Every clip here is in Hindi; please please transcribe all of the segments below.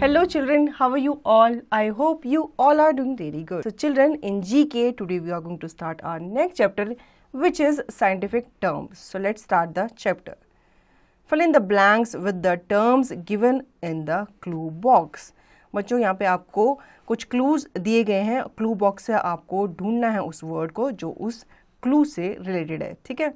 Hello children, how are you all? I hope you all are doing really good. So children, in GK today we are going to start our next chapter, which is scientific terms. So let's start the chapter. Fill in the blanks with the terms given in the clue box. बच्चों यहाँ पे आपको कुछ क्लूज दिए गए हैं, क्लू बॉक्स से आपको ढूंढना है उस वर्ड को जो उस क्लू से रिलेटेड है, ठीक है.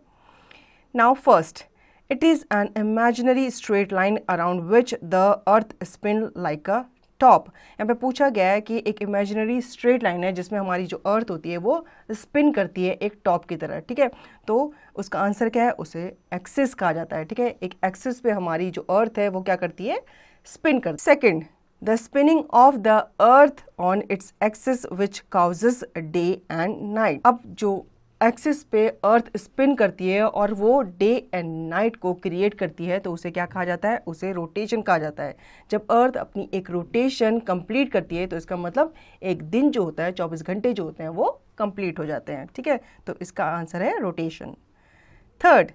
Now first, it is an imaginary straight line around which the earth spin like a top. यहाँ पे पूछा गया है कि एक इमेजिनरी स्ट्रेट लाइन है जिसमें हमारी जो अर्थ होती है वो स्पिन करती है एक टॉप की तरह, ठीक है. तो उसका आंसर क्या है, उसे एक्सिस कहा जाता है, ठीक है. एक एक्सिस पे हमारी जो अर्थ है वो क्या करती है, स्पिन करती है. Second, the spinning of the earth on its axis which causes day and night. अब जो एक्सिस पे अर्थ स्पिन करती है और वो डे एंड नाइट को क्रिएट करती है तो उसे क्या कहा जाता है, उसे रोटेशन कहा जाता है. जब अर्थ अपनी एक रोटेशन कंप्लीट करती है तो इसका मतलब एक दिन जो होता है, 24 घंटे जो होते हैं वो कंप्लीट हो जाते हैं, ठीक है. तो इसका आंसर है rotation. Third,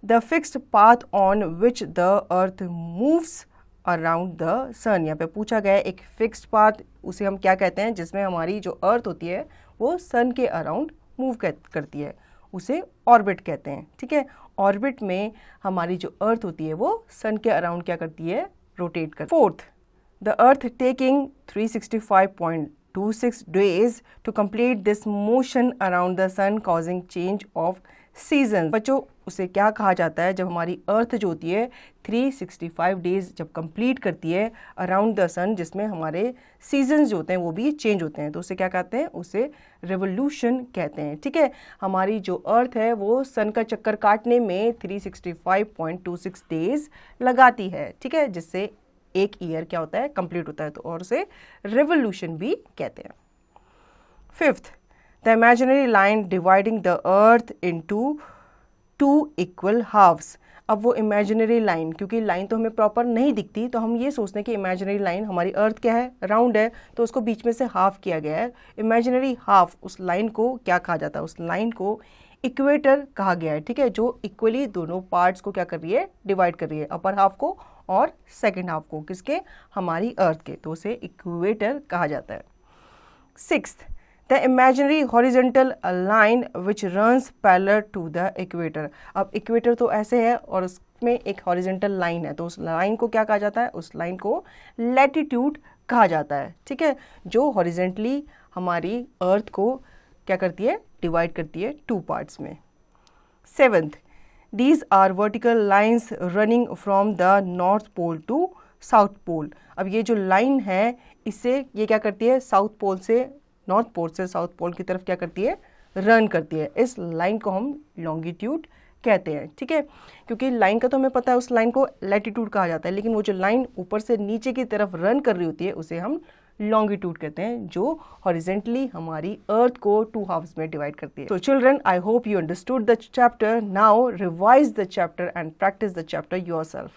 the fixed path on which the earth moves around the sun. यहाँ पे पूछा गया है एक फिक्स्ड पाथ, उसे हम क्या कहते हैं, जिसमें हमारी जो अर्थ होती है वो सन के अराउंड मूव करती है, उसे ऑर्बिट कहते हैं, ठीक है. ऑर्बिट में हमारी जो अर्थ होती है वो सन के अराउंड क्या करती है, रोटेट करती है. Fourth, the earth taking 365.26 days to complete this motion around the sun causing change of season. बच्चों उसे क्या कहा जाता है, जब हमारी अर्थ जो होती है 365 डेज जब कंप्लीट करती है अराउंड द सन, जिसमें हमारे सीजन्स जो होते हैं वो भी चेंज होते हैं, तो उसे क्या कहते हैं, उसे रेवोल्यूशन कहते हैं, ठीक है. हमारी जो अर्थ है वो सन का चक्कर काटने में 365.26 डेज लगाती है, ठीक है, जिससे एक ईयर क्या होता है, कंप्लीट होता है, तो और उसे रेवोल्यूशन भी कहते हैं. Fifth, the imaginary line dividing the earth into two equal halves. अब वो imaginary line, क्योंकि लाइन तो हमें प्रॉपर नहीं दिखती, तो हम ये सोचते हैं कि imaginary line हमारी अर्थ क्या है, राउंड है, तो उसको बीच में से हाफ किया गया है. imaginary हाफ, उस लाइन को क्या कहा जाता है, उस लाइन को इक्वेटर कहा गया है, ठीक है, जो इक्वली दोनों पार्ट्स को क्या कर रही है, डिवाइड कर रही है, अपर हाफ को और सेकेंड हाफ को, किसके, हमारी अर्थ के, तो उसे इक्वेटर कहा जाता है. Sixth, the imaginary horizontal line which runs parallel to the equator. अब इक्वेटर तो ऐसे है और उसमें एक हॉरिजेंटल लाइन है, तो उस लाइन को क्या कहा जाता है, उस लाइन को लैटिट्यूड कहा जाता है, ठीक है, जो हॉरिजेंटली हमारी अर्थ को क्या करती है, डिवाइड करती है टू पार्ट्स में. Seventh, these are vertical lines running from the north pole to south pole. अब ये जो लाइन है इससे ये क्या करती है, साउथ पोल से, नॉर्थ पोल से साउथ पोल की तरफ क्या करती है, रन करती है. इस लाइन को हम लॉन्गिट्यूड कहते हैं, ठीक है, क्योंकि लाइन का तो हमें पता है, उस लाइन को लैटिट्यूड कहा जाता है, लेकिन वो जो लाइन ऊपर से नीचे की तरफ रन कर रही होती है उसे हम लॉन्गिट्यूड कहते हैं, जो हॉरिजेंटली हमारी अर्थ को टू हाफ्स में डिवाइड करती है. So children, I hope you understood the chapter. Now revise the chapter and practice the chapter yourself.